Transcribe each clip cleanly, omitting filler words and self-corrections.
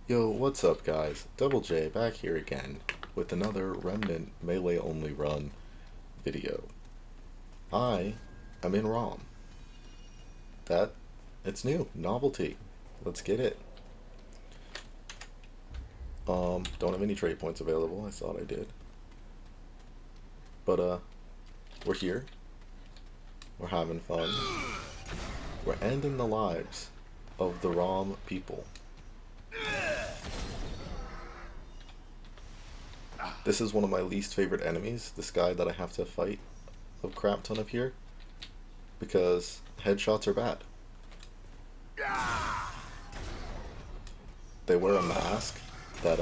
Yo, what's up guys? Double J back here again with another Remnant melee only run video. I am in ROM. That, it's new, novelty. Let's get it. Don't have any trade points available, I thought I did. But we're here. We're having fun. We're ending the lives of the ROM people. This is one of my least favorite enemies, this guy that I have to fight a crap ton of here, because headshots are bad. They wear a mask that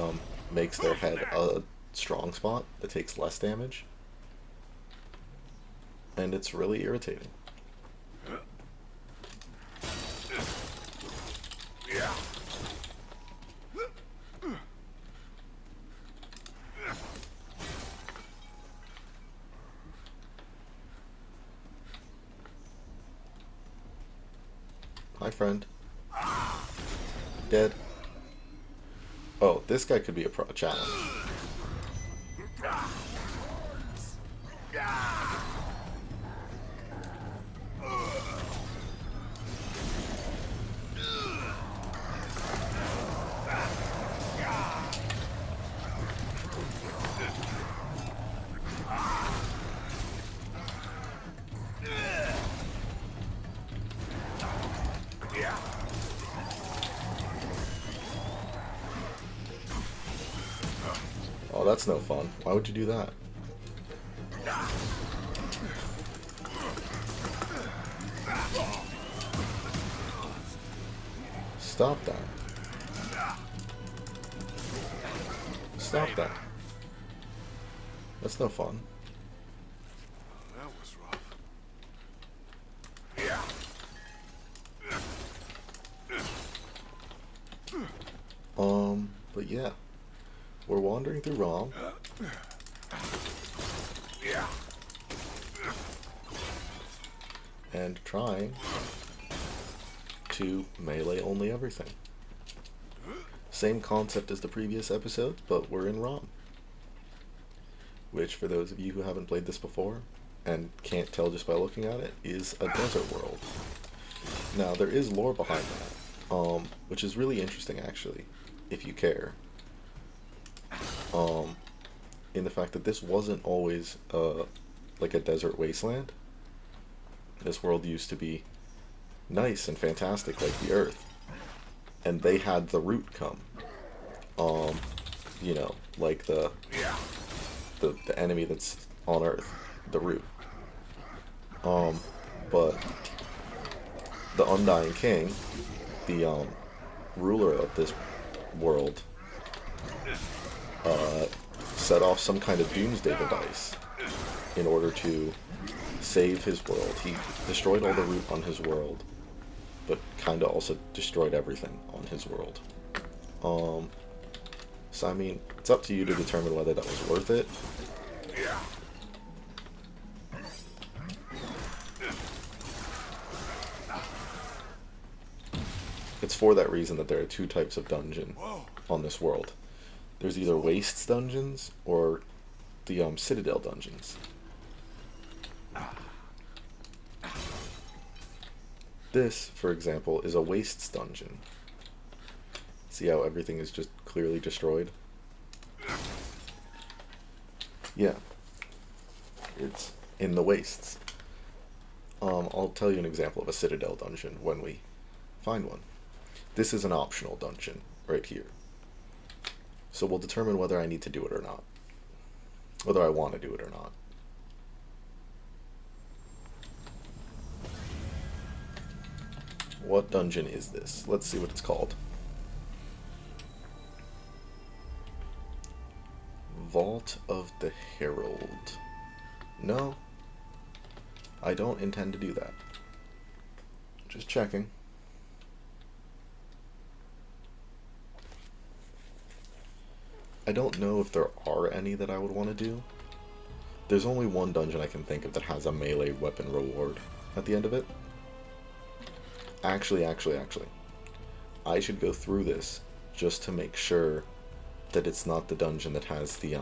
makes their head a strong spot that takes less damage, and it's really irritating. Hi, friend. Dead. Oh, this guy could be a challenge. Oh, that's no fun. Why would you do that? Stop that. Stop that. That's no fun. That was rough. But yeah. We're wandering through ROM. And trying to melee only everything. Same concept as the previous episodes, but we're in ROM. Which, for those of you who haven't played this before, and can't tell just by looking at it, is a desert world. Now, there is lore behind that, which is really interesting actually, if you care. In the fact that this wasn't always like a desert wasteland. This world used to be nice and fantastic like the Earth, and they had the root come. You know, like the enemy that's on Earth, the root. But the Undying King, the ruler of this world, set off some kind of doomsday device in order to save his world. He destroyed all the root on his world, but kinda also destroyed everything on his world. So I mean, it's up to you to determine whether that was worth it. It's for that reason that there are two types of dungeon on this world. There's either Wastes dungeons or the Citadel dungeons. This, for example, is a Wastes dungeon. See how everything is just clearly destroyed? Yeah. It's in the Wastes. I'll tell you an example of a Citadel dungeon when we find one. This is an optional dungeon right here. So we'll determine whether I need to do it or not. Whether I want to do it or not. What dungeon is this? Let's see what it's called. Vault of the Herald. No, I don't intend to do that. Just checking. I don't know if there are any that I would want to do. There's only one dungeon I can think of that has a melee weapon reward at the end of it. Actually. I should go through this just to make sure that it's not the dungeon that has the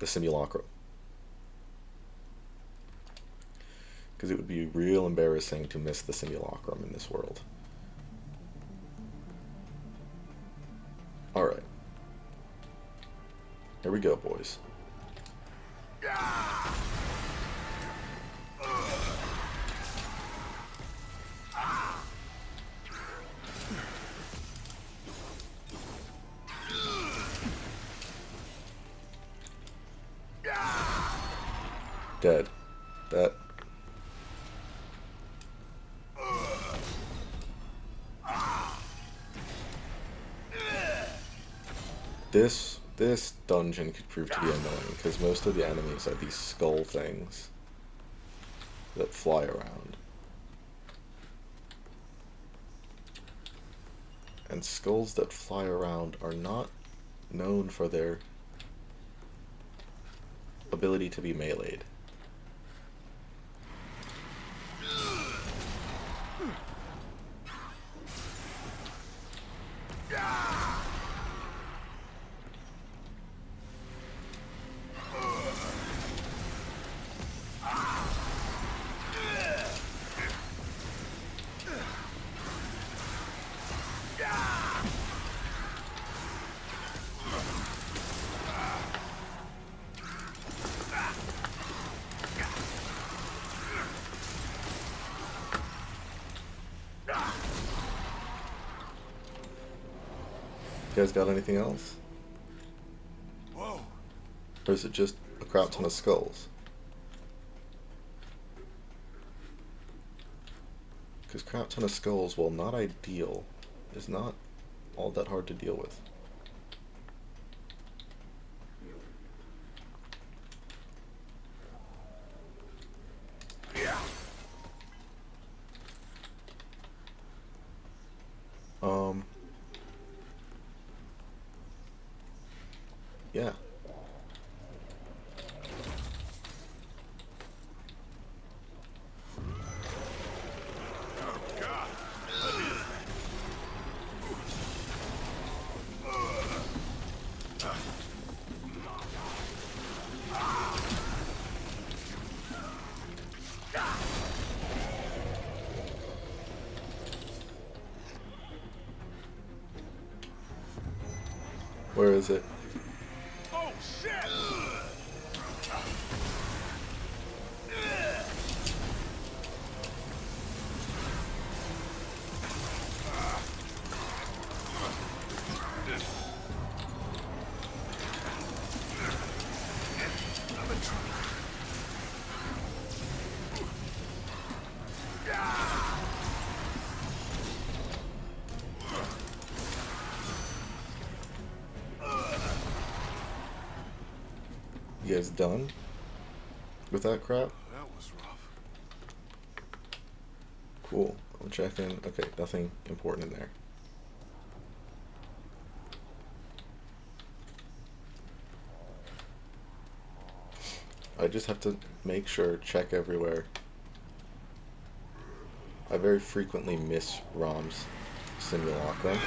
simulacrum. Because it would be real embarrassing to miss the simulacrum in this world. Alright. Here we go, boys. Dead. That. This dungeon could prove to be annoying, because most of the enemies are these skull things that fly around. And skulls that fly around are not known for their ability to be meleeed. You guys got anything else? Whoa. Or is it just a crap ton of skulls? Because crap ton of skulls, while not ideal, is not all that hard to deal with. Yeah. Where is it? Oh shit! You guys done with that crap? That was rough. Cool. I'm checking. Okay, nothing important in there. I just have to make sure, check everywhere. I very frequently miss ROM's simulacrum.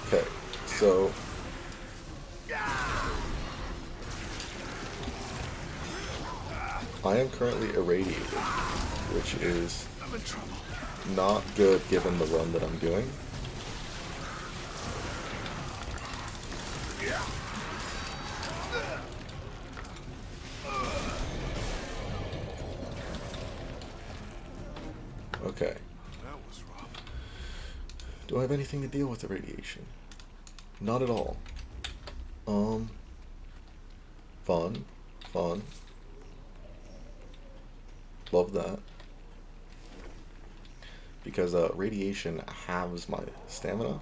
Okay, so I am currently irradiated, which is I'm in trouble. not good given the run that I'm doing. Okay. That was rough. Do I have anything to deal with the radiation? Not at all. Fun. Love that. Because radiation halves my stamina.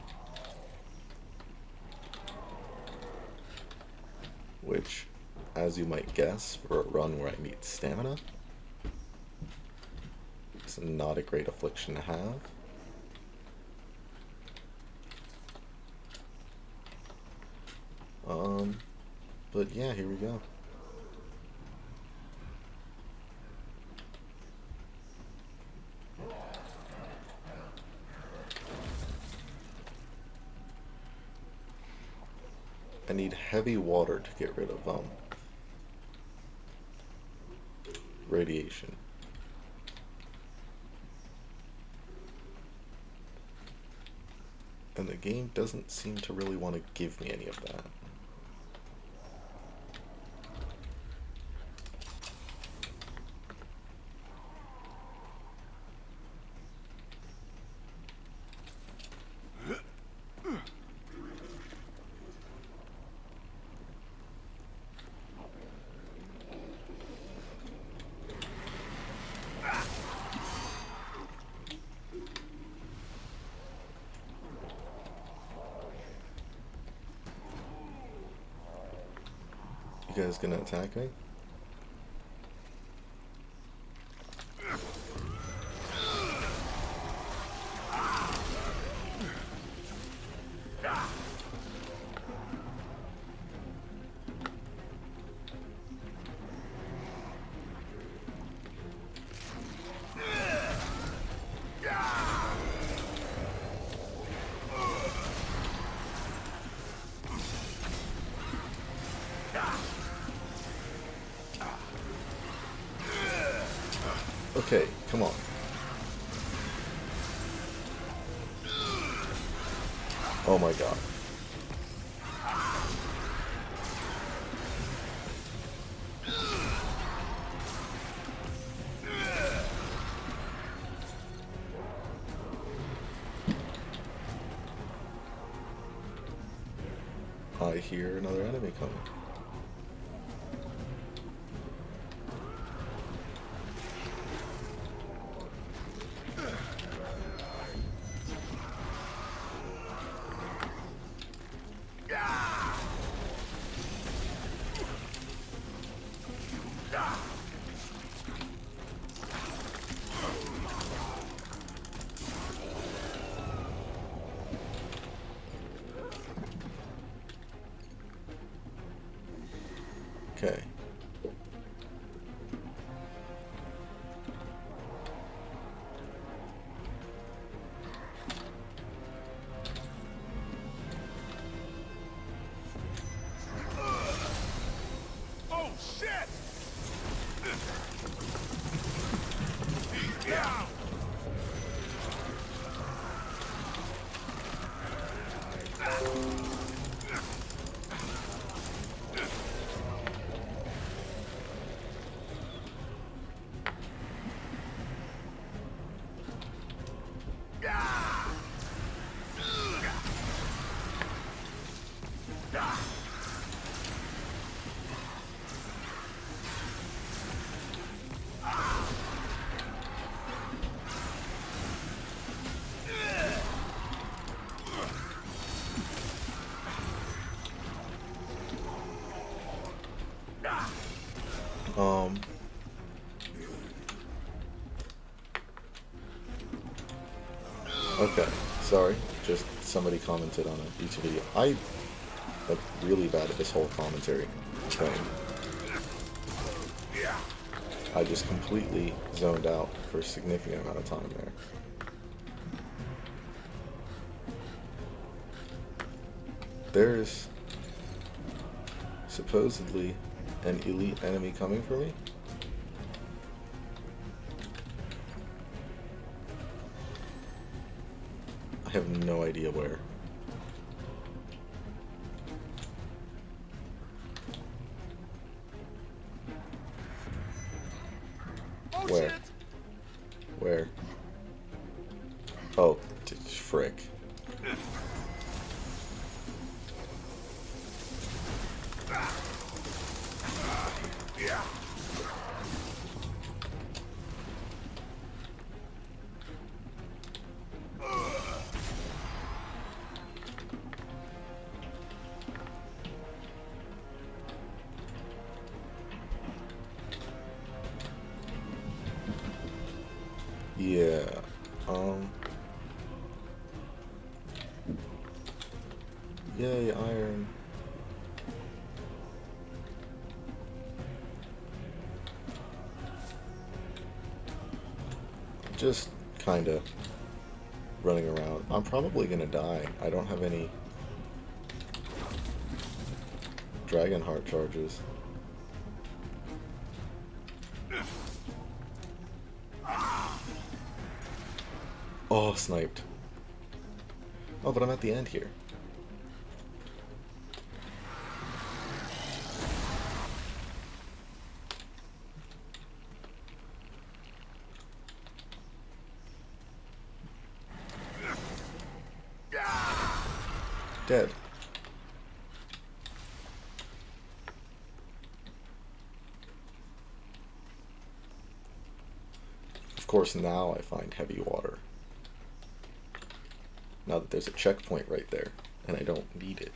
Which, as you might guess, for a run where I need stamina, it's not a great affliction to have. But yeah, here we go. I need heavy water to get rid of radiation. And the game doesn't seem to really want to give me any of that. You guys gonna attack me? Okay, come on. Oh my god. I hear another enemy coming. Okay. Oh shit! Yeah! Um. Okay, sorry. Just somebody commented on a YouTube video. I'm really bad at this whole commentary thing. I just completely zoned out for a significant amount of time there. There's supposedly an elite enemy coming for me. I have no idea where. Oh Where? shit! Where? Oh, frick. Yeah! Yeah. Um. Yay, iron. Just kind of running around. I'm probably gonna die. I don't have any dragon heart charges. Oh, sniped. Oh, but I'm at the end here. Dead. Of course, now I find heavy water. Now that there's a checkpoint right there, and I don't need it.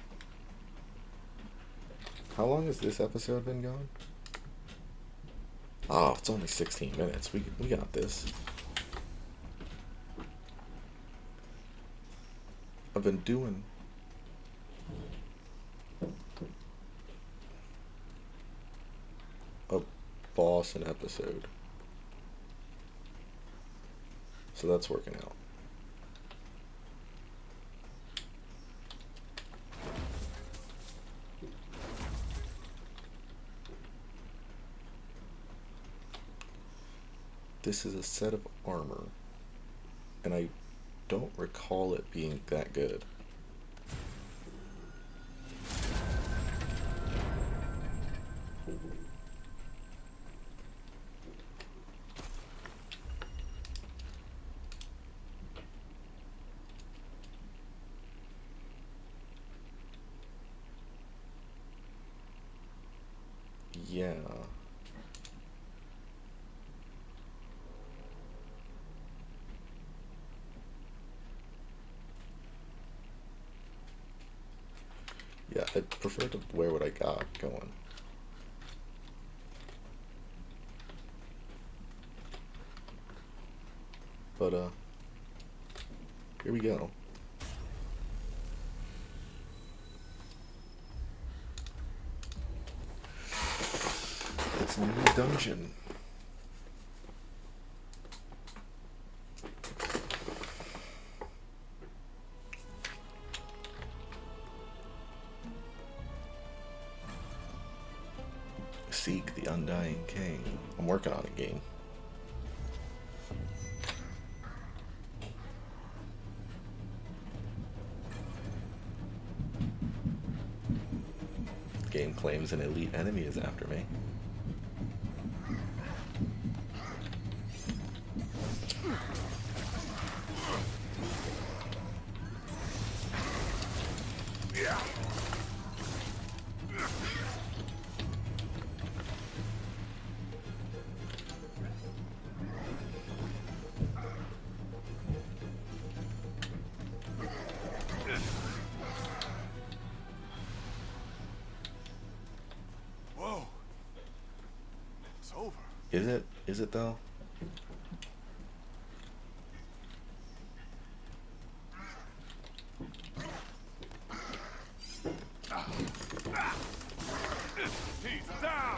How long has this episode been going? Oh, it's only 16 minutes. We got this. I've been doing a boss an episode. So that's working out. This is a set of armor, and I don't recall it being that good. Yeah. Yeah, I'd prefer to wear what I got going. But, here we go. It's a new dungeon. Seek the Undying King. I'm working on a game. The game claims an elite enemy is after me. Whoa. It's over. Is it? Is it though? He's down.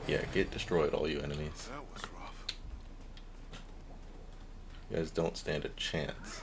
Yeah, get destroyed, all you enemies. That was rough. You guys don't stand a chance.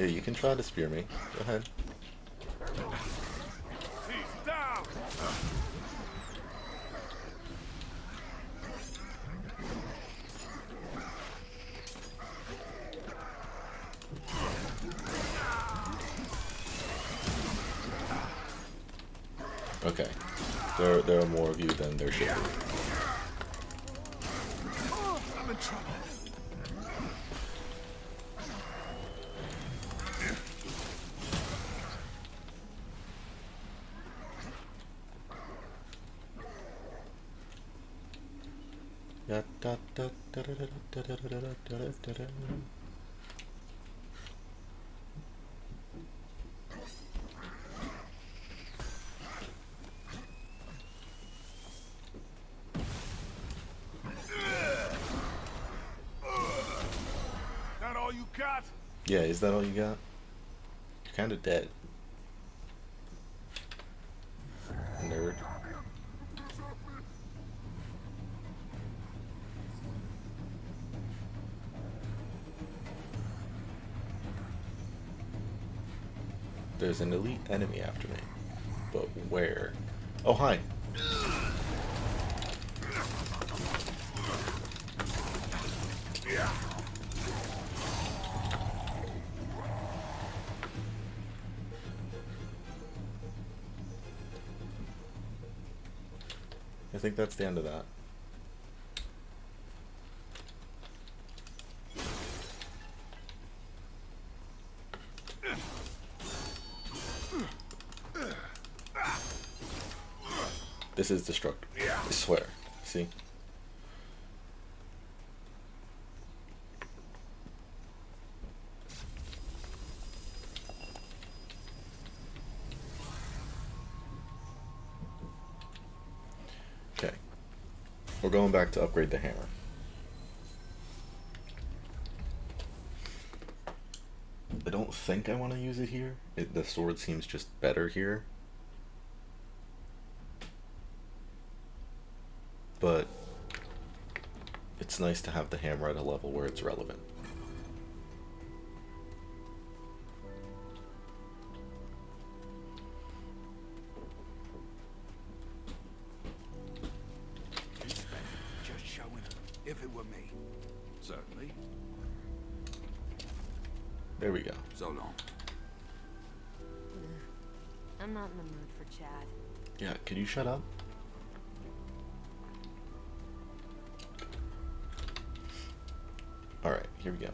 Yeah, you can try to spear me. Go ahead. He's down. Okay. There are more of you than there should be. I'm in trouble. That all you got? Yeah, is that all you got? You're kind of dead. Nerd. There's an elite enemy after me. But where? Oh, hi. I think that's the end of that. This is destructive. I swear. See? Okay. We're going back to upgrade the hammer. I don't think I want to use it here. The sword seems just better here. But it's nice to have the hammer at a level where it's relevant. Just showing up, if it were me. Certainly. There we go. So long. I'm not in the mood for Chad. Yeah, could you shut up? Alright, here we go.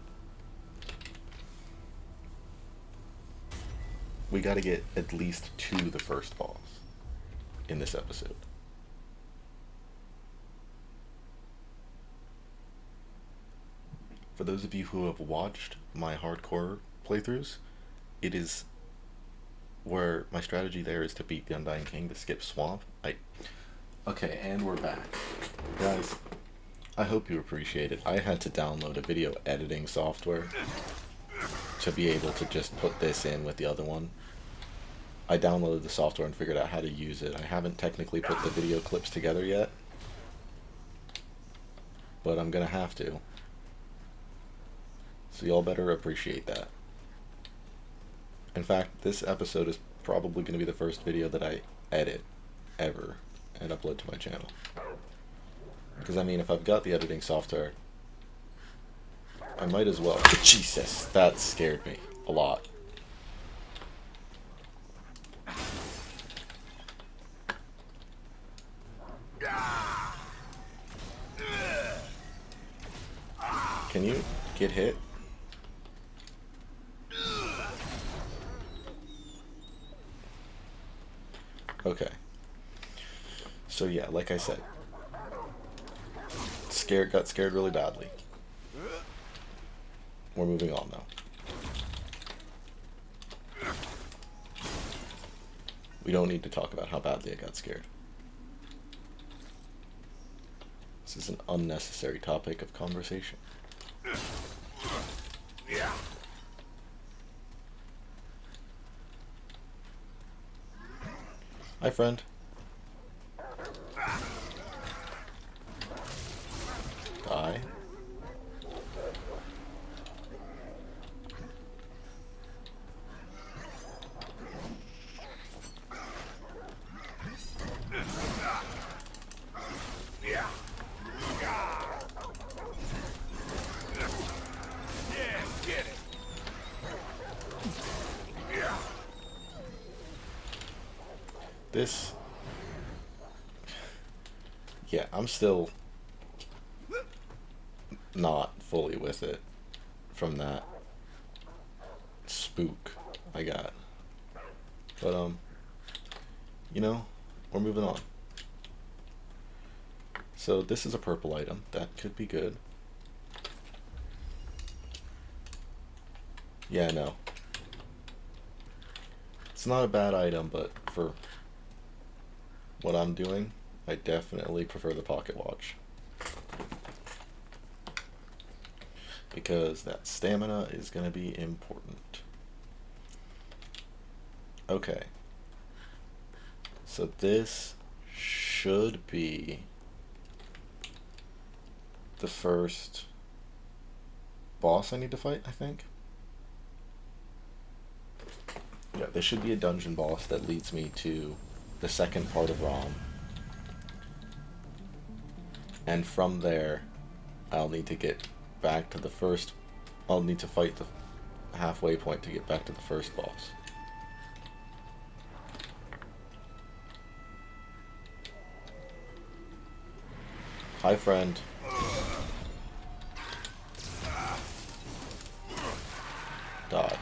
We gotta get at least to the first boss in this episode. For those of you who have watched my hardcore playthroughs, it is where my strategy there is to beat the Undying King to skip Swamp. Okay, and we're back. Guys, I hope you appreciate it. I had to download a video editing software to be able to just put this in with the other one. I downloaded the software and figured out how to use it. I haven't technically put the video clips together yet, but I'm gonna have to. So y'all better appreciate that. In fact, this episode is probably going to be the first video that I edit ever and upload to my channel. Because I mean, if I've got the editing software, I might as well. Jesus, that scared me a lot. Can you get hit? Okay. So yeah, like I said, got scared really badly. We're moving on though. We don't need to talk about how badly I got scared. This is an unnecessary topic of conversation. Hi, friend. Die. This... Yeah, I'm still not fully with it from that spook I got. But, you know, we're moving on. So this is a purple item. That could be good. Yeah, no. It's not a bad item, but for what I'm doing, I definitely prefer the pocket watch. Because that stamina is going to be important. Okay. So this should be the first boss I need to fight, I think. Yeah, this should be a dungeon boss that leads me to the second part of ROM. And from there, I'll need to get back to the first... I'll need to fight the halfway point to get back to the first boss. Hi, friend. Die.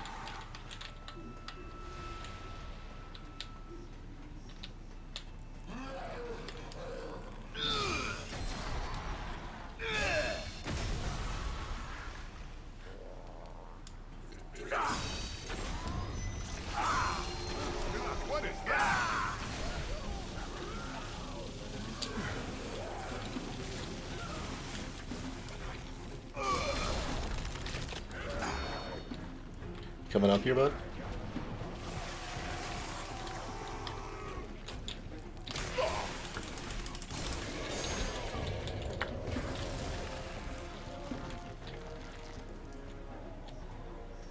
What is that? Coming up here, bud?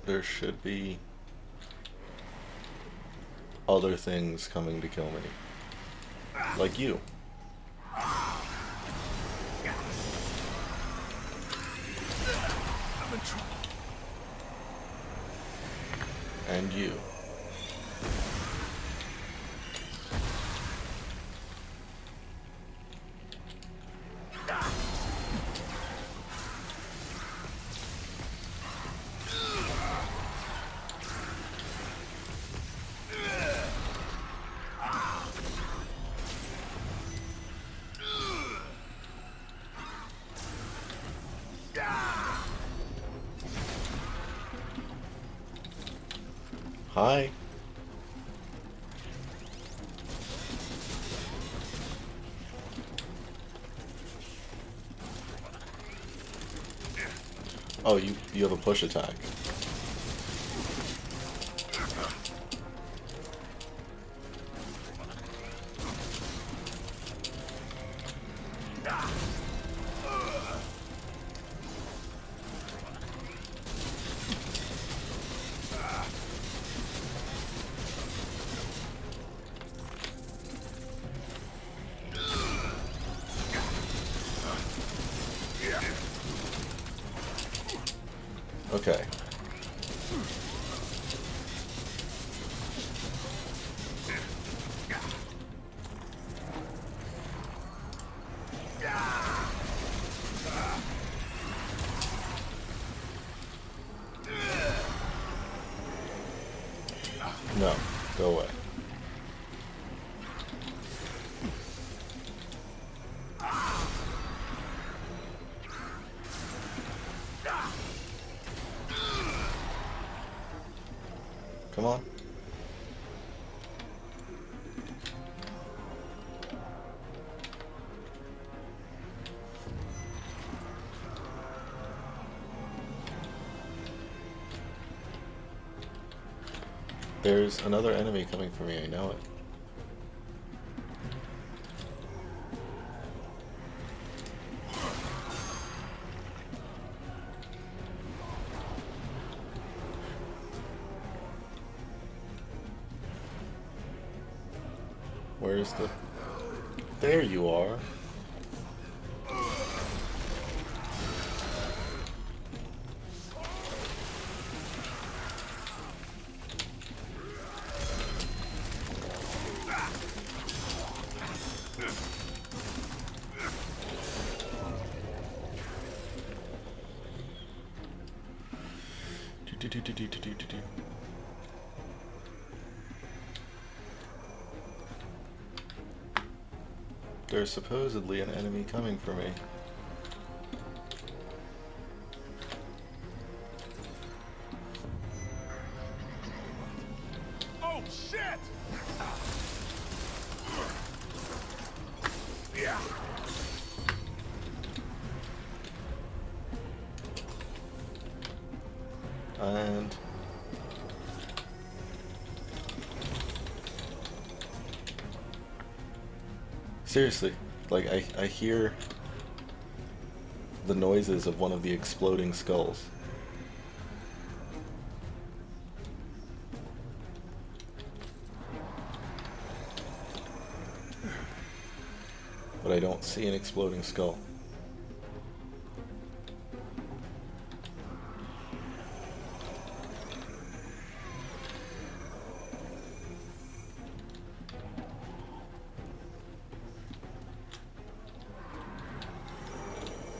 There should be other things coming to kill me. Like you. I'm in trouble. And you. Hi. Oh, you have a push attack. Okay. No, go away. Come on. There's another enemy coming for me, I know it. Where's the... There you are. There's supposedly an enemy coming for me. Oh shit! Yeah. And seriously, like I hear the noises of one of the exploding skulls. But I don't see an exploding skull.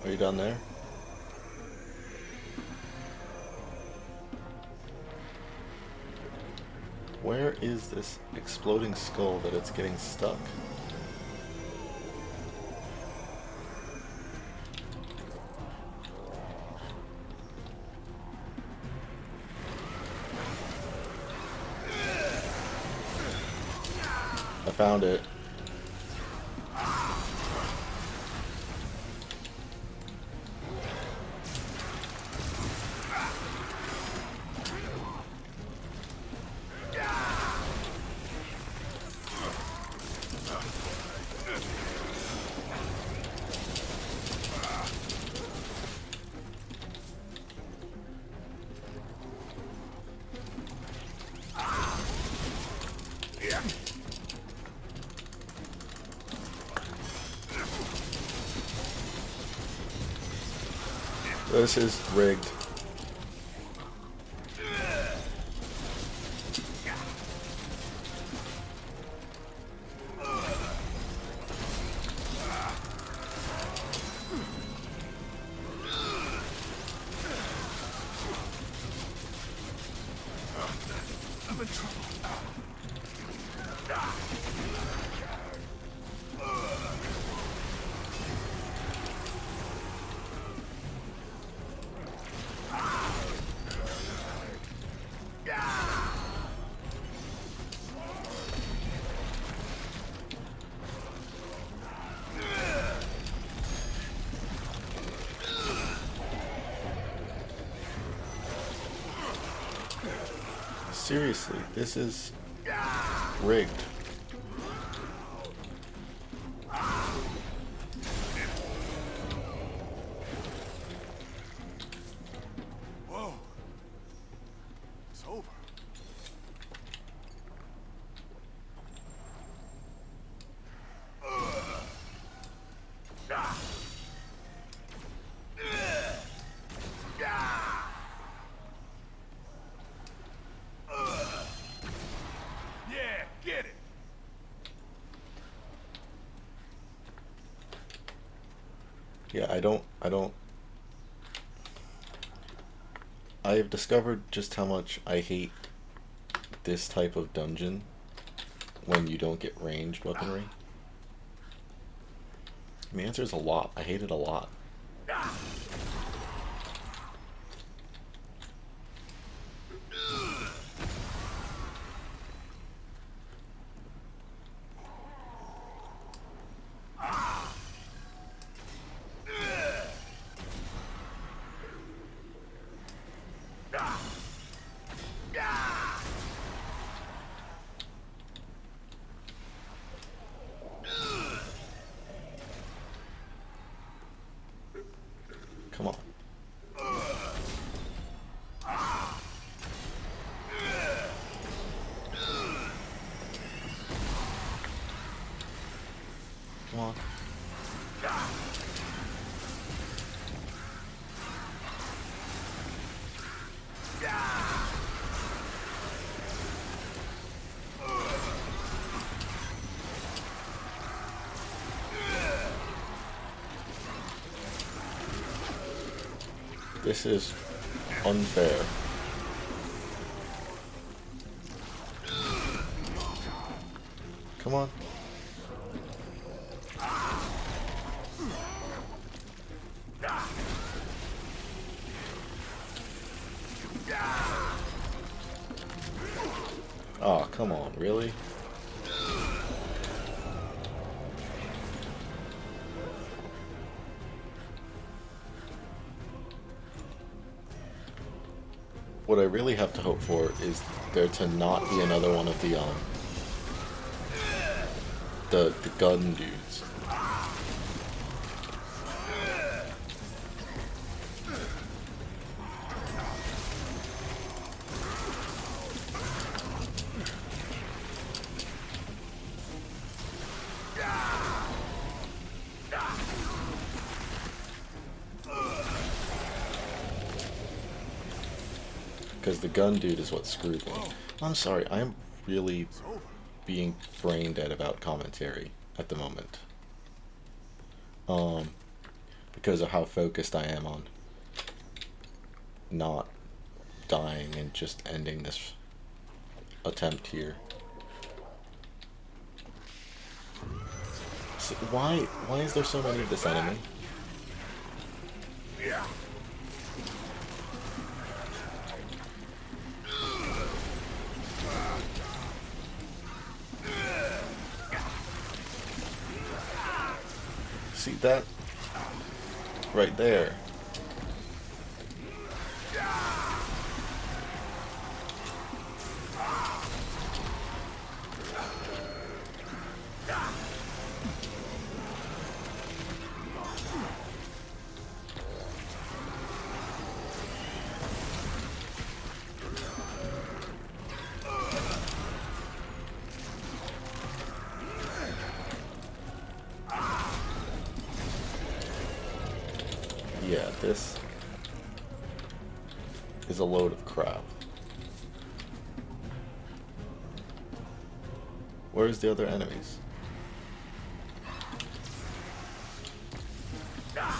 Are you down there? Where is this exploding skull that it's getting stuck? I found it. This is rigged. I'm in trouble. Seriously, this is rigged. Whoa. It's over. Yeah, get it. Yeah, I have discovered just how much I hate this type of dungeon when you don't get ranged weaponry. And the answer is a lot. I hate it a lot. Come on. Come on. This is unfair. Come on. Oh, come on, really? What I really have to hope for is there to not be another one of the gun dudes. Because the gun dude is what screwed me. I'm sorry, I am really being brain dead about commentary at the moment. Because of how focused I am on not dying and just ending this attempt here. So why is there so many of this enemy? See that? Right there. Yeah, this is a load of crap. Where's the other enemies?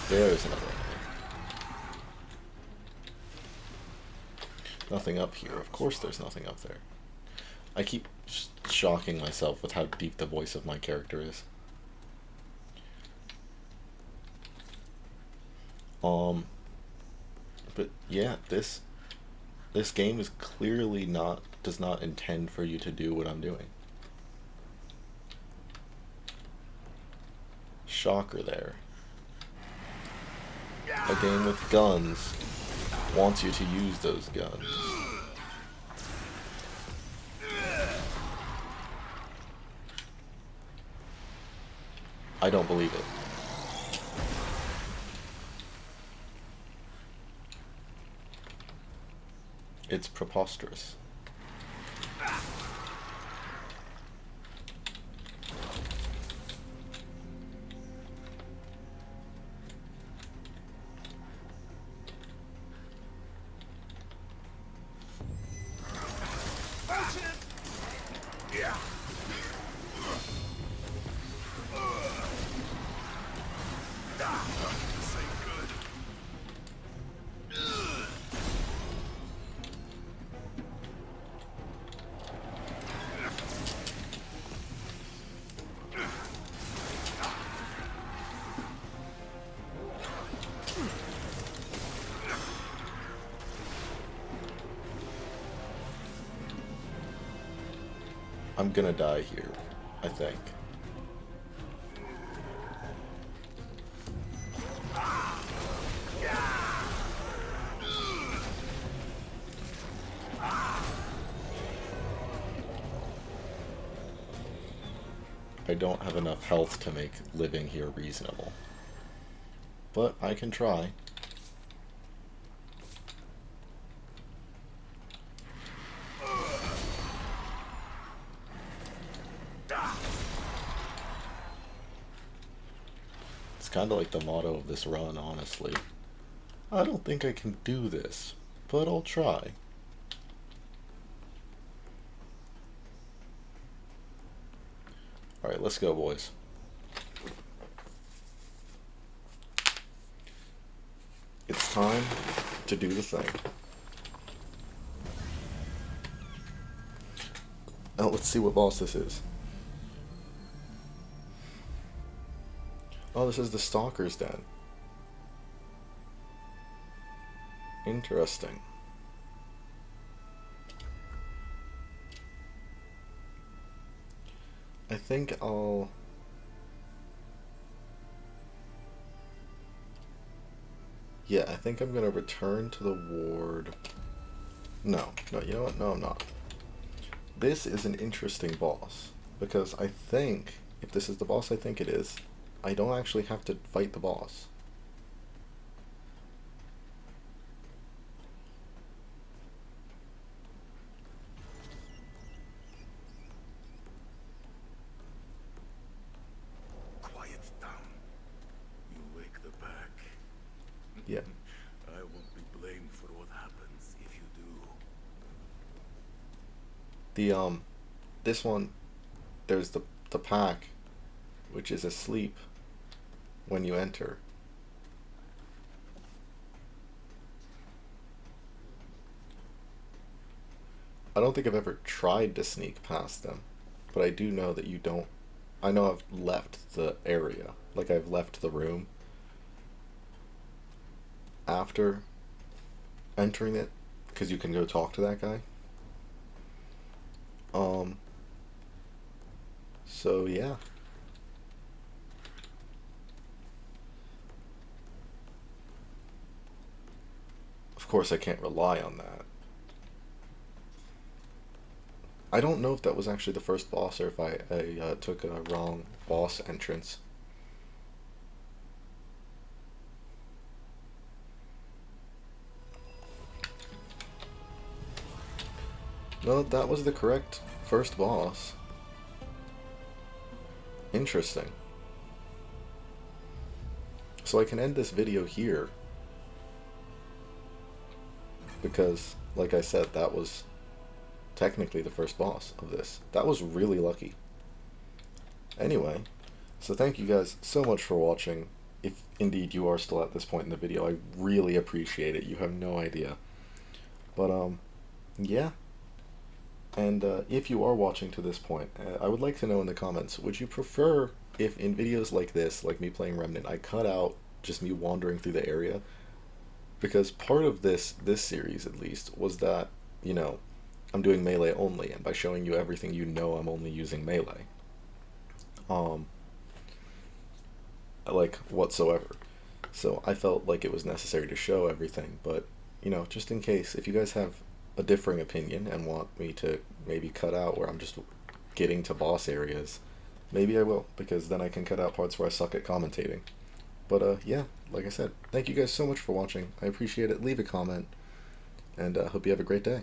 There's another enemy. Nothing up here. Of course there's nothing up there. I keep shocking myself with how deep the voice of my character is. But yeah, this game is clearly does not intend for you to do what I'm doing. Shocker there. A game with guns wants you to use those guns. I don't believe it. It's preposterous. I'm gonna die here, I think. I don't have enough health to make living here reasonable. But I can try. It's kind of like the motto of this run, honestly. I don't think I can do this, but I'll try. Alright, let's go, boys. It's time to do the thing. Now let's see what boss this is. Oh, this is the Stalker's Den. Interesting. I think I'll... Yeah, I think I'm gonna return to the ward. No, you know what? No, I'm not. This is an interesting boss, because I think, if this is the boss I think it is, I don't actually have to fight the boss. Quiet down. You wake the pack. Yeah. I won't be blamed for what happens if you do. This one, there's the pack, which is asleep when you enter. I don't think I've ever tried to sneak past them, but I do know that you don't. I know I've left the area, like I've left the room after entering it, because you can go talk to that guy. So yeah. Of course I can't rely on that. I don't know if that was actually the first boss or if I took a wrong boss entrance. No, that was the correct first boss. Interesting. So I can end this video here, because, like I said, that was technically the first boss of this. That was really lucky. Anyway, so thank you guys so much for watching. If indeed you are still at this point in the video, I really appreciate it. You have no idea. But, yeah. And if you are watching to this point, I would like to know in the comments, would you prefer if in videos like this, like me playing Remnant, I cut out just me wandering through the area? Because part of this series, at least, was that, you know, I'm doing melee only, and by showing you everything, you know I'm only using melee. Like, whatsoever. So I felt like it was necessary to show everything, but, you know, just in case, if you guys have a differing opinion and want me to maybe cut out where I'm just getting to boss areas, maybe I will, because then I can cut out parts where I suck at commentating. But yeah, like I said, thank you guys so much for watching. I appreciate it. Leave a comment, and hope you have a great day.